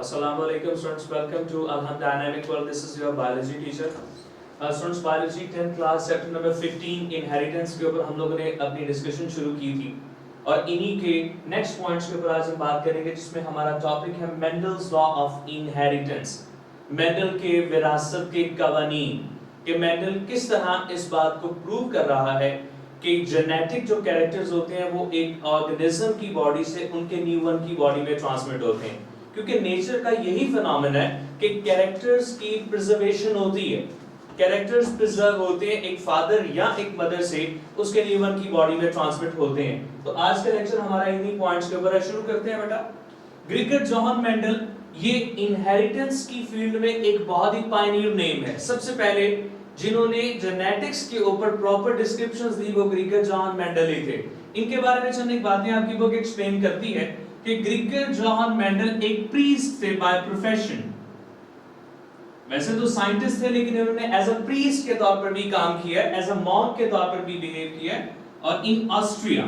Assalamualaikum students, welcome to Alham Dynamic World. This is your biology teacher. Students, biology 10th class chapter number 15 inheritance के ऊपर हम लोगों ने अपनी discussion शुरू की थी और इन्हीं के नेक्स्ट पॉइंट्स के ऊपर आज हम बात करेंगे जिसमें हमारा टॉपिक है Mendel's law of inheritance. Mendel के विरासत के कवानीन कि मेंडल किस तरह इस बात को प्रूव कर रहा है कि जेनेटिक जो कैरेक्टर्स होते हैं वो एक ऑर्गेनिज्म की बॉडी से उनके न्यूरॉन की बॉडी में ट्रांसमिट होते हैं, क्योंकि नेचर का यही फिनोमेना है कि कैरेक्टर्स की प्रिजर्वेशन होती है। कैरेक्टर्स प्रिजर्व होते हैं एक फादर या एक मदर से उसके न्यूरॉन की बॉडी में ट्रांसमिट होते हैं। तो आज का लेक्चर हमारा इन्हीं पॉइंट्स के ऊपर शुरू करते हैं बेटा। ग्रिगोर जोहान मेंडल ये इनहेरिटेंस की फील्ड में एक बहुत ही पायनियर नेम है। सबसे पहले जिन्होंने जेनेटिक्स के ऊपर प्रॉपर डिस्क्रिप्शंस दी वो ग्रिगोर जोहान मेंडल ही थे। इनके बारे में चंद एक बातें आपकी बुक एक्सप्लेन करती है कि ग्रिगोर जोहान मेंडल एक प्रीस्ट थे बाय प्रोफेशन। वैसे तो साइंटिस्ट थे लेकिन इन्होंने एज अ प्रीस्ट के तौर पर भी काम किया, एज अ मॉन्क के तौर पर भी बिहेव किया। और इन ऑस्ट्रिया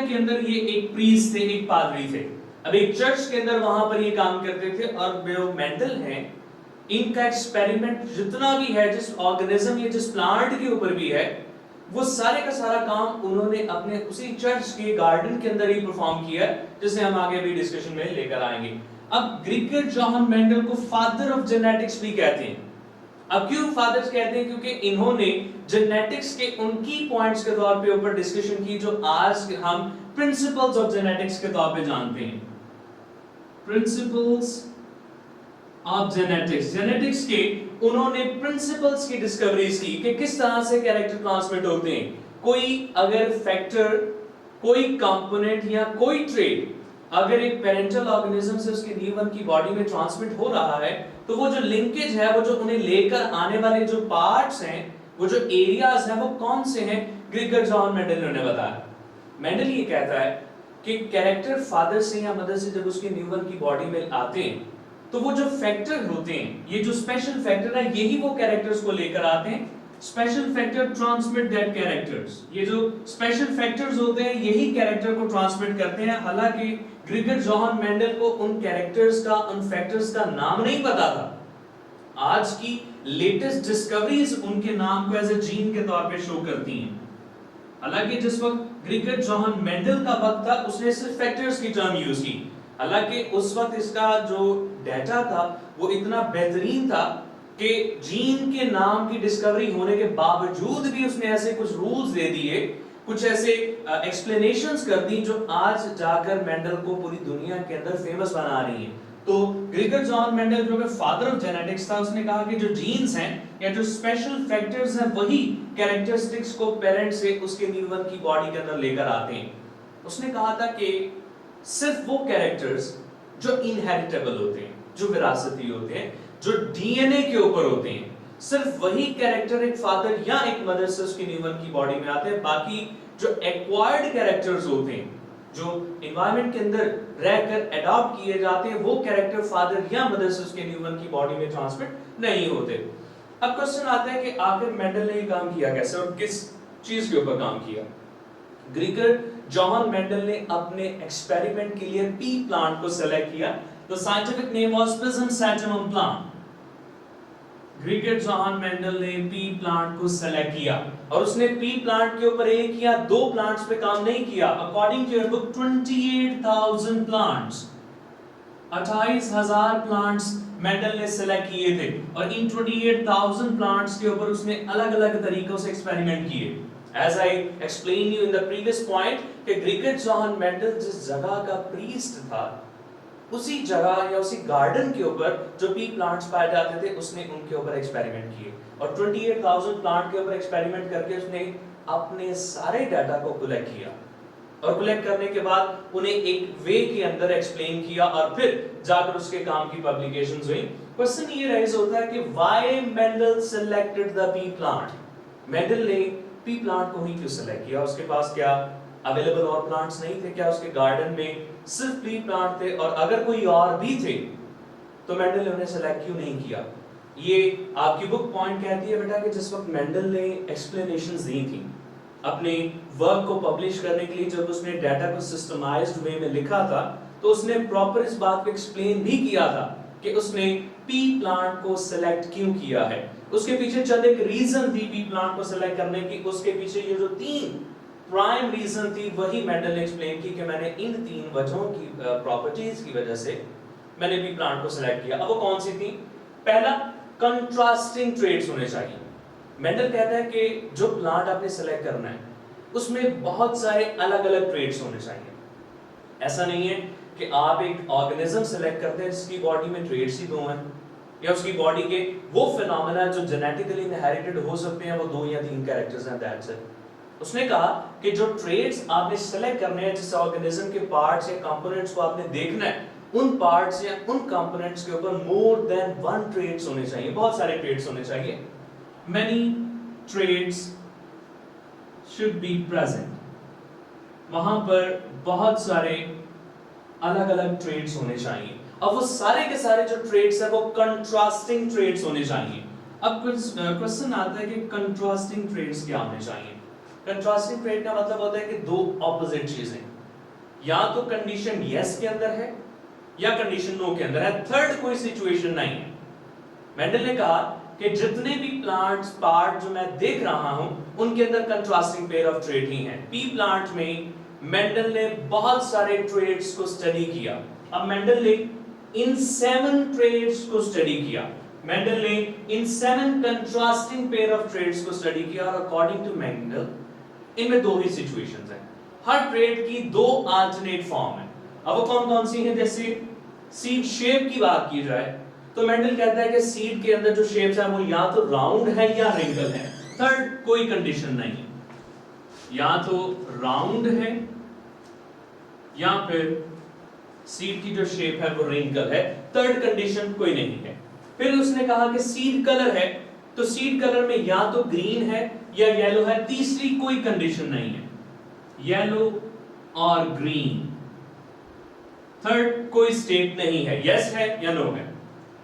के अंदर ये एक प्रीस्ट थे, एक पादरी थे। अब एक चर्च के अंदर वहां पर ये काम करते थे। और जो मेंडल हैं इनका एक्सपेरिमेंट जितना भी है, जिस ऑर्गेनिज्म या जिस प्लांट के ऊपर भी है, वो सारे का सारा काम उन्होंने अपने उसी चर्च के गार्डन के अंदर ही परफॉर्म किया, जिसे हम आगे भी डिस्कशन में लेकर आएंगे। अब ग्रिगोर जोहान मेंडल को फादर ऑफ जेनेटिक्स भी कहते हैं। अब क्यों फादर्स कहते हैं? क्योंकि इन्होंने जेनेटिक्स के उनकी पॉइंट्स के तौर पे ऊपर डिस्कशन की जो आज हम प्रिंसिपल्स ऑफ जेनेटिक्स के तौर पे जानते हैं। प्रिंसिपल्स ऑफ जेनेटिक्स, जेनेटिक्स के उन्होंने प्रिंसिपल्स की डिस्कवरीज की कि किस तरह से कैरेक्टर ट्रांसमिट होते हैं। कोई अगर फैक्टर, कोई कंपोनेंट या कोई ट्रेट अगर एक पेरेंटल ऑर्गेनिज्म से उसके न्यूरॉन की बॉडी में ट्रांसमिट हो रहा है, तो वो जो लिंकेज है, वो जो उन्हें लेकर आने वाले जो पार्ट्स हैं, वो जो एरियाज हैं, वो कौन से हैं? ग्रिगोर जोहान मेंडल ने बताया। मेंडल ये कहता है कि कैरेक्टर फादर से या मदर से जब उसके न्यूरॉन की बॉडी में आते हैं, तो वो जो फैक्टर होते हैं, ये जो स्पेशल फैक्टर है, यही वो कैरेक्टर्स को लेकर आते हैं। Special factor transmit that characters, ये जो स्पेशल फैक्टर्स होते हैं यही कैरेक्टर को ट्रांसमिट करते हैं। हालांकि ग्रिगोर जोहान मेंडल को उन कैरेक्टर्स का, उन फैक्टर्स का नाम नहीं पता था। आज की लेटेस्ट डिस्कवरीज उनके नाम को एज ए जीन के तौर पे शो करती हैं। हालांकि जिस वक्त ग्रिगोर जोहान मेंडल का वक्त था, उसने सिर्फ फैक्टर्स की टर्म यूज की। हालांकि उस वक्त इसका जो डेटा था वो इतना बेहतरीन था कि जीन के नाम की डिस्कवरी होने के बावजूद भी उसने ऐसे कुछ रूल्स दे दिए, कुछ ऐसे एक्सप्लेनेशंस कर दी जो आज जाकर मेंडल को पूरी दुनिया के अंदर फेमस बना रही हैं। तो ग्रिगोर जोहान मेंडल जो फादर ऑफ जेनेटिक्स था, उसने कहा कि जो जीन्स हैं या जो स्पेशल फैक्टर्स हैं वही कैरेक्टरिस्टिक्स को पेरेंट से उसके न्यूरॉन की बॉडी के अंदर लेकर आते हैं। उसने कहा था कि सिर्फ वो कैरेक्टर्स जो इनहेरिटेबल होते हैं, जो विरासती होते हैं, जो डीएनए के ऊपर होते हैं, सिर्फ वही कैरेक्टर एक फादर या एक मदर से उसके न्यूरॉन की बॉडी में आते हैं। बाकी जो एक्वायर्ड कैरेक्टर्स होते हैं, जो एनवायरनमेंट के अंदर रहकर अडॉप्ट किए जाते हैं, वो कैरेक्टर फादर या मदर से उसके न्यूरॉन की बॉडी में ट्रांसमिट नहीं होते। अब क्वेश्चन आता है कि आखिर मेंडल ने काम किया कैसे और किस चीज के ऊपर काम किया? ग्रिगोर जोहान मेंडल ने अपने एक्सपेरिमेंट के लिए पी प्लांट को सेलेक्ट किया। The scientific name was pisum plant. Gregor Johann Mendel ने पी प्लांट को सेलेक्ट किया और उसने पी प्लांट के ऊपर एक या दो प्लांट्स पे काम नहीं किया। According to your book 28,000 plants, 28,000 plants Mendel ने सेलेक्ट किए थे और इन 28,000 प्लांट्स के ऊपर उसने अलग-अलग तरीकों से एक्सपेरिमेंट किए। As I explained you in the previous point कि ग्रिगोर जोहान मेंडल जिस जगह का प्रीस्ट था, उसी जगह या उसी गार्डन के ऊपर जो पी प्लांट्स पाए जाते थे, उसने उनके ऊपर एक्सपेरिमेंट किए और 28,000 प्लांट के ऊपर एक्सपेरिमेंट करके उसने अपने सारे डाटा को कलेक्ट किया और कलेक्ट करने के बाद उन्हें एक वे के अंदर एक्सप्लेन किया और फिर जाकर उसके काम की पब्लिकेशंस हुई। क्वेश्चन ये राइज होता है कि why Mendel selected the P plant? Mendel ने पी प्लांट को ही क्यों सिलेक्ट किया? उसके पास क्या अवेलेबल और प्लांट्स नहीं थे? क्या उसके गार्डन में सिर्फ पी प्लांट थे? और अगर कोई और भी थे तो मेंडल ने उन्हें सिलेक्ट क्यों नहीं किया? ये आपकी बुक पॉइंट कहती है बेटा कि जिस वक्त मेंडल ने एक्सप्लेनेशंस दी थी अपने वर्क को पब्लिश करने के लिए जब उसने डाटा को सिस्टमाइज्ड वे में लिखा था, तो उसने प्रॉपर इस बात को एक्सप्लेन भी किया था कि उसने पी प्लांट को सिलेक्ट क्यों किया है। उसके पीछे चंद एक रीजन थी पी प्लांट को सिलेक्ट करने की। उसके पीछे ये जो 3 प्राइम रीजन थी वही मेंडल ने एक्सप्लेन की कि मैंने इन 3 वजहों की प्रॉपर्टीज की वजह से मैंने पी प्लांट को सिलेक्ट किया। अब वो कौन सी थी? पहला, कंट्रास्टिंग ट्रेड्स होने चाहिए। मेंडल कहता है कि जो प्लांट आपने सिलेक्ट करना है उसमें बहुत सारे अलग अलग ट्रेड्स होने चाहिए। ऐसा नहीं है कि आप एक ऑर्गेनिज्म सिलेक्ट करते हैं जिसकी बॉडी में ट्रेड्स ही 2 हैं, या उसकी बॉडी के वो फिनोमेना जो जेनेटिकली इनहेरिटेड हो सकते हैं वो 2 या 3 कैरेक्टर्स हैं, दैट्स इट। उसने कहा कि जो ट्रेड्स आपने सिलेक्ट करने हैं, जिस ऑर्गेनिज्म के पार्ट्स या कंपोनेंट्स को आपने देखना है, उन पार्ट्स या उन कंपोनेंट्स के ऊपर मोर देन 1 ट्रेड्स होने चाहिए, बहुत सारे ट्रेड्स होने चाहिए। Many traits should be present. वहां पर बहुत सारे अलग अलग ट्रेड्स होने चाहिए। अब वो सारे के सारे जो ट्रेड्स है वो कंट्रास्टिंग ट्रेड्स होने चाहिए। अब क्वेश्चन आता है कि कंट्रास्टिंग ट्रेड्स क्या होने चाहिए? कंट्रास्टिंग ट्रेड का मतलब होता है कि 2 ऑपोजिट चीजें, या तो कंडीशन यस के अंदर है या कंडीशन नो के अंदर है, थर्ड कोई सिचुएशन नहीं है। मेंडल ने कहा कि जितने भी प्लांट्स पार्ट जो मैं देख रहा हूं उनके अंदर कंट्रास्टिंग पेयर ऑफ ट्रेड ही हैं। पी प्लांट में मेंडल ने बहुत सारे ट्रेड्स को स्टडी किया। अब मेंडल ने इन 7 ट्रेड्स को स्टडी किया। मेंडल ने इन 7 कंट्रास्टिंग पेयर ऑफ ट्रेड्स को स्टडी किया और अकॉर्डिंग टू मेंडल इनमें 2 ही सिचुएशंस हैं। हर ट्रेड की 2 अल्टरनेट फॉर्म है। अब वो कौन कौन सी हैं? जैसे सीड शेप की बात की जाए तो मेंडल कहता है कि सीड के अंदर जो शेप्स है वो या तो राउंड है या रिंकल है। थर्ड कोई कंडीशन नहीं है, या तो राउंड है या फिर सीड की जो शेप है वो रिंकल है, थर्ड कंडीशन कोई नहीं है। फिर उसने कहा कि सीड कलर है, तो सीड कलर में या तो ग्रीन है या येलो है, तीसरी कोई कंडीशन नहीं है, येलो और ग्रीन। थर्ड कोई स्टेट नहीं है, यस है या नो है।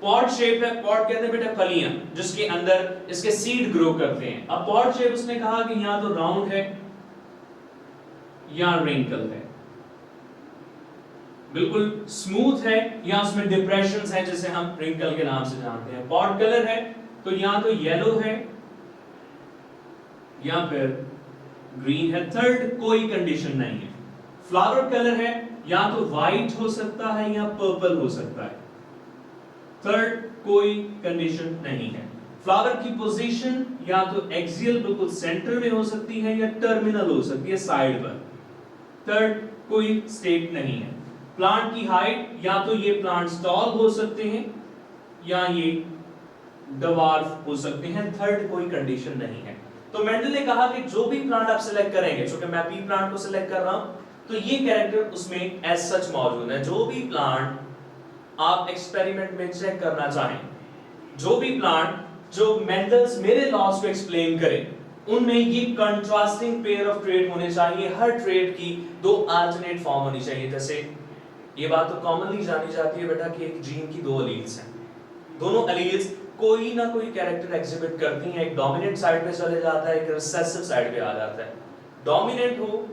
पॉड शेप है, पॉड कहते हैं बेटा फलियां जिसके अंदर इसके सीड ग्रो करते हैं। अब पॉड शेप उसने कहा कि या तो राउंड है या रिंकल है, बिल्कुल स्मूथ है या उसमें डिप्रेशंस हैं जिसे हम रिंकल के नाम से जानते हैं। पॉड कलर है तो या तो येलो है या फिर ग्रीन है, थर्ड कोई कंडीशन नहीं है। फ्लावर कलर है, या तो व्हाइट हो सकता है या पर्पल हो सकता है, थर्ड कोई कंडीशन नहीं है। फ्लावर की पोजीशन या तो एक्सियल बिल्कुल सेंटर में हो सकती है या टर्मिनल हो सकती है साइड पर, थर्ड कोई स्टेट नहीं है। प्लांट की हाइट या तो ये प्लांट टॉल हो सकते हैं या ये डवार्फ हो सकते हैं, थर्ड कोई कंडीशन नहीं है। तो मेंडल ने कहा कि जो भी प्लांट आप सिलेक्ट करेंगे, चूंकि मैं पी प्लांट को सिलेक्ट कर रहा हूं तो ये कैरेक्टर उसमें एज सच मौजूद है। जो भी प्लांट आप एक्सपेरिमेंट में चेक करना चाहें, जो भी प्लांट जो मेंडल्स मेरे लॉज को एक्सप्लेन करे, उनमें ये कंट्रास्टिंग पेयर ऑफ ट्रेड होने चाहिए। हर ट्रेड की 2 अल्टरनेट फॉर्म होनी चाहिए। जैसे ये बात तो कॉमनली जानी जाती है बेटा कि एक जीन की 2 एलील्स हैं, दोनों एलील्स कोई ना कोई कैरेक्टर एग्जिबिट करती हैं। एक डोमिनेंट साइड पे चले जाता है, एक रिसेसिव साइड पे आ जाता है। डोमिनेंट हो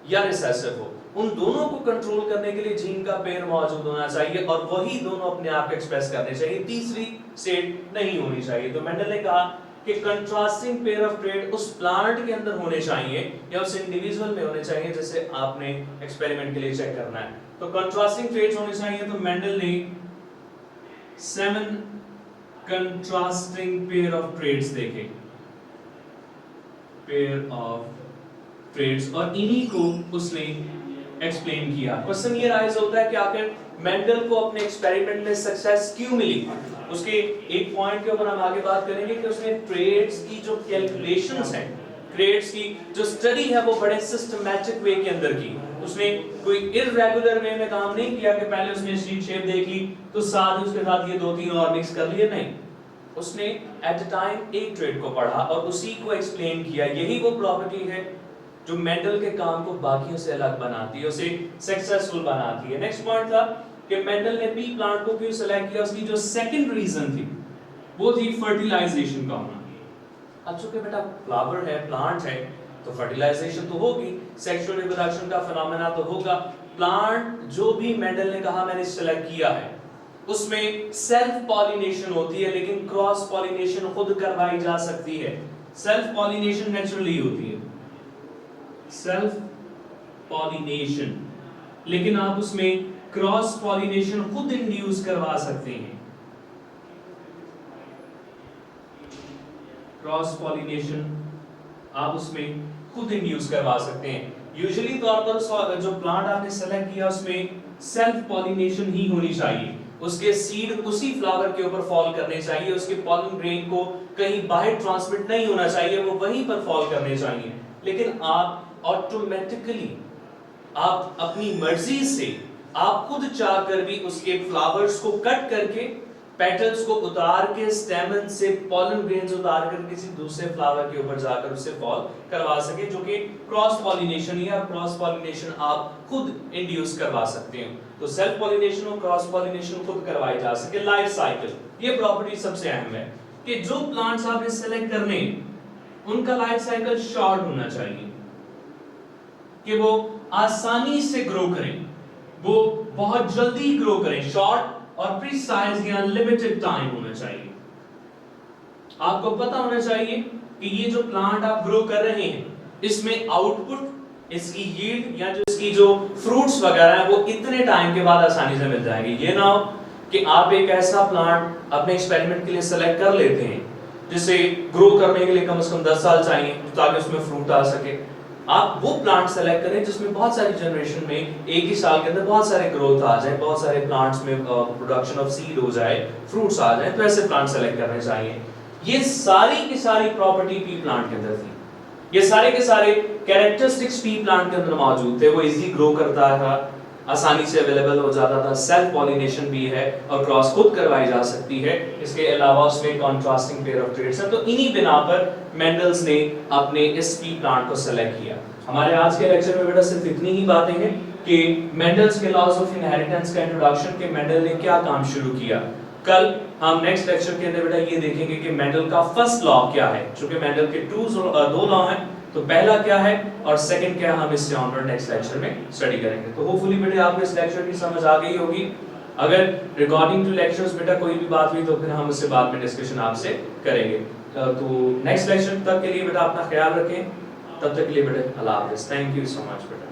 या रिसेसिव हो, उन दोनों को कंट्रोल करने के लिए जीन का पेयर मौजूद होना चाहिए और वही दोनों अपने आप को एक्सप्रेस करने चाहिए, तीसरी स्टेट नहीं होनी चाहिए। तो मेंडल ने कहा कि कंट्रास्टिंग पेयर ऑफ ट्रेड उस प्लांट के अंदर होने चाहिए या उस इंडिविजुअल में होने चाहिए जिसे आपने एक्सपेरिमेंट के लिए चेक करना है। तो कंट्रास्टिंग ट्रेड्स होने चाहिए। तो मेंडल ने 7 कंट्रास्टिंग पेयर ऑफ ट्रेड्स देखे, पेयर ऑफ ट्रेड्स, और इन्हीं को उसने एक्सप्लेन किया। क्वेश्चन ये राइज होता है कि आखिर मेंडल को अपने एक्सपेरिमेंट में सक्सेस क्यों मिली? उसके एक पॉइंट के ऊपर हम आगे बात करेंगे कि उसने ट्रेड्स की जो कैलकुलेशंस हैं, ट्रेड्स की जो स्टडी है वो बड़े सिस्टमैटिक वे के अंदर की। उसने कोई इररेगुलर वे में काम नहीं किया कि पहले उसने शीट शेप देख ली तो साथ ही उसके साथ ये 2-3 और मिक्स कर लिए, नहीं। उसने एट अ टाइम एक ट्रेड को पढ़ा और उसी को एक्सप्लेन किया। यही वो प्रॉपर्टी है जो मेंडल के काम को बाकियों से अलग बनाती है, उसे सक्सेसफुल बनाती है। नेक्स्ट पॉइंट था कि मेंडल ने पी प्लांट को क्यों सिलेक्ट किया। उसकी जो सेकंड रीजन थी वो थी फर्टिलाइजेशन का होना। अब चूंकि बेटा फ्लावर है, प्लांट है, तो फर्टिलाइजेशन तो होगी, सेक्सुअल रिप्रोडक्शन का फिनोमेना तो होगा। प्लांट जो भी मेंडल ने कहा मैंने सेलेक्ट किया है उसमें सेल्फ पॉलिनेशन होती है, लेकिन क्रॉस पॉलिनेशन खुद करवाई जा सकती है। सेल्फ पॉलिनेशन नेचुरली होती है, सेल्फ पॉलिनेशन, लेकिन आप उसमें क्रॉस पॉलिनेशन खुद इंड्यूस करवा सकते हैं। क्रॉस पॉलिनेशन आप उसमें खुद इंड्यूस करवा सकते हैं। यूजुअली तौर पर जो प्लांट आपने सेलेक्ट किया उसमें सेल्फ पॉलिनेशन ही होनी चाहिए, उसके सीड उसी फ्लावर के ऊपर फॉल करने चाहिए, उसके पॉलन ग्रेन को कहीं बाहर ट्रांसमिट नहीं होना चाहिए, वो वहीं पर फॉल करने चाहिए। लेकिन आप ऑटोमेटिकली, आप अपनी मर्जी से, आप खुद चाहकर भी उसके फ्लावर्स को कट करके, पेटल्स को उतार के, स्टेमन से पॉलन ग्रेन्स उतार कर किसी दूसरे फ्लावर के ऊपर जाकर उसे फॉल करवा सके, जो कि क्रॉस पॉलिनेशन या क्रॉस पॉलिनेशन आप खुद इंड्यूस करवा सकते हैं। तो सेल्फ पॉलिनेशन और क्रॉस पॉलिनेशन खुद करवाई जा सके। लाइफ साइकिल, ये प्रॉपर्टी सबसे अहम है कि जो प्लांट्स आपने सेलेक्ट करने उनका लाइफ साइकिल शॉर्ट होना चाहिए, कि वो आसानी से ग्रो करें, वो बहुत जल्दी ग्रो करें। शॉर्ट और प्रिसाइज या लिमिटेड टाइम होना चाहिए। आपको पता होना चाहिए कि ये जो प्लांट आप ग्रो कर रहे हैं इसमें आउटपुट, इसकी यील्ड या जो इसकी जो फ्रूट्स वगैरह है वो इतने टाइम के बाद आसानी से मिल जाएंगे। ये ना हो कि आप एक ऐसा प्लांट अपने एक्सपेरिमेंट के लिए सेलेक्ट कर लेते हैं जिसे ग्रो करने के लिए कम से कम 10 साल चाहिए ताकि उसमें फ्रूट आ सके। आप वो प्लांट सेलेक्ट करें जिसमें बहुत सारी जनरेशन में एक ही साल के अंदर बहुत सारे ग्रोथ आ जाए, बहुत सारे प्लांट्स में प्रोडक्शन ऑफ सीड हो जाए, फ्रूट्स आ जाए, तो ऐसे प्लांट सेलेक्ट करने चाहिए। ये सारी की सारी प्रॉपर्टी पी प्लांट के अंदर थी, ये सारे के सारे कैरेक्टरिस्टिक्स पी प्लांट के अंदर मौजूद थे। वो इजी ग्रो करता था, आसानी से अवेलेबल हो जाता था, सेल्फ पॉलिनेशन भी है और क्रॉस खुद करवाई जा सकती है। इसके अलावा उसमें कॉन्ट्रास्टिंग पेयर ऑफ ट्रेट्स हैं। तो इन्हीं बिना पर मेंडल्स ने अपने इस पी प्लांट को सेलेक्ट किया। हमारे आज के लेक्चर में बेटा सिर्फ इतनी ही बातें हैं कि मेंडल्स के लॉज ऑफ इनहेरिटेंस का इंट्रोडक्शन, के मेंडल ने क्या काम शुरू किया। कल हम नेक्स्ट लेक्चर के अंदर बेटा ये देखेंगे कि मेंडल का फर्स्ट लॉ क्या है, चूंकि मेंडल के दो लॉ हैं, तो पहला क्या है और सेकंड क्या, हम इससे ऑनवर्ड नेक्स्ट लेक्चर में स्टडी करेंगे। तो होपफुली बेटा आपको इस लेक्चर की समझ आ गई होगी। अगर रिगार्डिंग टू लेक्चर्स बेटा कोई भी बात हुई तो फिर हम उससे बाद में डिस्कशन आपसे करेंगे। तो नेक्स्ट लेक्चर तक के लिए बेटा अपना ख्याल रखें, तब तक के लिए बेटा अल्लाह हाफिज़। थैंक यू सो मच बेटा।